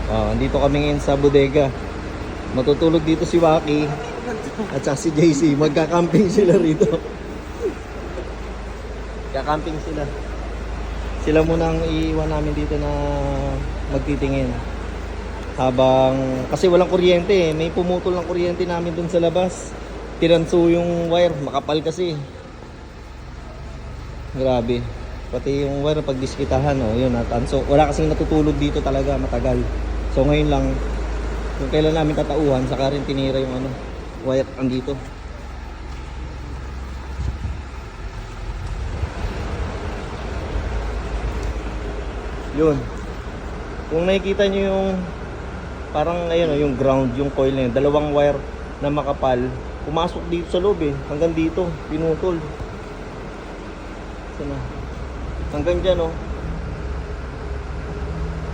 Andito kami ngayon sa bodega. Matutulog dito si Waki at saka si JC. Magka-camping sila rito. Kakamping sila. Sila munang iiwan namin dito na magtitingin. Kasi walang kuryente eh. May pumutol ng kuryente namin dun sa labas. Tiranso yung wire. Makapal kasi. Grabe. Pati yung wire pagdiskitahan. Yun, natanso. Wala kasing natutulog dito talaga matagal. So ngayon lang, kung kailan namin tatauhan, saka rin tinira yung wire andito. Yun. Kung nakikita nyo yung parang ayun, yung ground, yung coil na yun, dalawang wire na makapal, pumasok dito sa loob eh, hanggang dito, pinutol. Sana. Hanggang dyan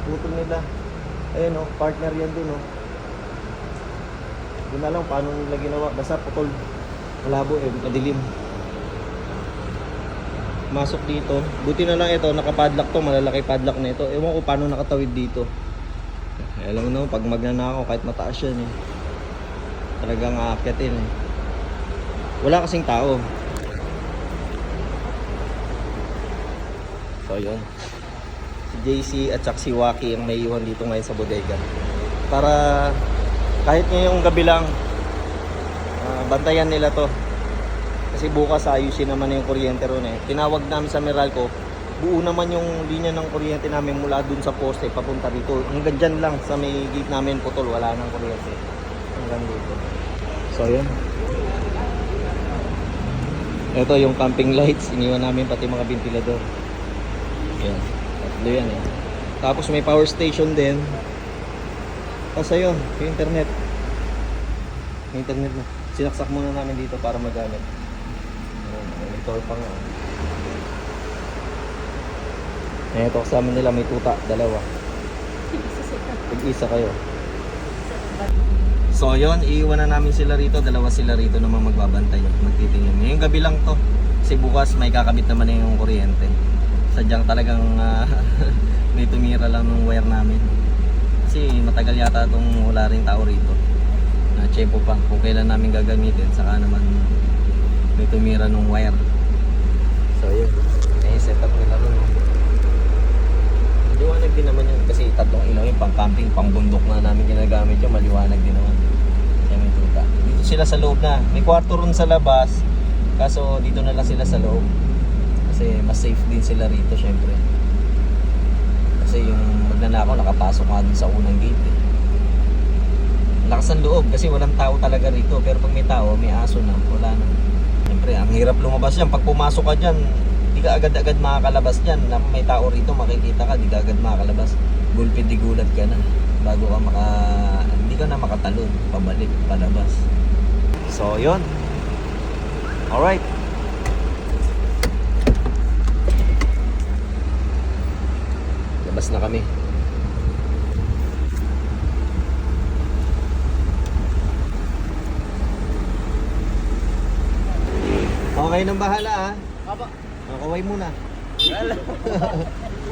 putol nila. Ayun partner yan dun Hindi na lang paano nila ginawa, basta putol. Malabo madilim. Masok dito. Buti na lang ito, nakapadlock to, malalaki padlock na ito. Ewan ko paano nakatawid dito. Alam mo pag magnanakaw, kahit mataas yan talagang aakyatin Wala kasing tao. So yun. Si JC at saka si Waki ang may iwan dito ngayon sa bodega. Para kahit ngayong gabi lang, bantayan nila to. Kasi bukas ayusin naman yung kuryente ron Tinawag namin sa Meralco, buo naman yung linya ng kuryente namin mula dun sa poste papunta dito. Hanggang dyan lang sa may gate namin putol, wala nang kuryente. Hanggang dito. So yun. Ito yung camping lights, iniwan namin pati mga ventilador. Yan. Tatlo yan Tapos may power station din. Tapos ayun, yung internet. Yung internet na. Sinaksak muna namin dito para magamit. Monitor pa nga. Ito kasama nila may tuta, dalawa. Pag-isa kayo. So yun, iiwan na namin sila rito. Dalawa sila rito naman magbabantay. Magtitingin. Ngayong gabi lang to. Kasi bukas may kakabit naman na yung kuryente. Sadyang talagang may tumira lang ng wire namin. Kasi matagal yata itong wala rin tao rito. Na-chepo pa kung kailan namin gagamitin. Saka naman may tumira ng wire. So yun, may setup nila rin. Maliwanag din naman yun kasi tatlong ilaw yung pang camping, pang bundok na namin ginagamit yun. Maliwanag din naman. Kaya may tuta. Dito sila sa loob na. May kwarto ron sa labas. Kaso dito na lang sila sa loob. Kasi mas safe din sila rito syempre. Kasi yung magnanakaw nakapasok nga dun sa unang gate Lakas ang loob kasi walang tao talaga rito. Pero pag may tao, may aso na, wala na. Siyempre, ang hirap lumabas yan. Pag pumasok ka dyan, di ka agad-agad makakalabas dyan. Na may tao rito, makikita ka, di ka agad makakalabas. Gulpid di gulat ka na. Bago ka hindi ka na makatalon. Pabalik, palabas. So, yun. Alright. Labas na kami. Okay nang bahala Papa. Kaway muna.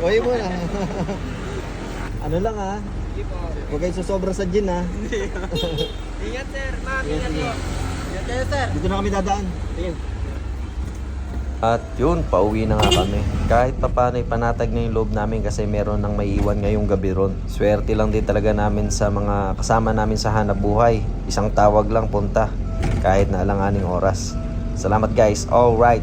Kaway muna. Ano lang Huwag kayo susobra sa gin Ingat sir, ma'am. Ingat po. Ingat kayo sir. Dito na kami dadaan. Tingin. At yun, pauwi na nga kami. Kahit papaano panatag na yung loob namin kasi meron nang may iwan ngayong gabi ron. Swerte lang din talaga namin sa mga kasama namin sa hanap buhay. Isang tawag lang punta kahit na alanganing oras. Salamat guys. All right.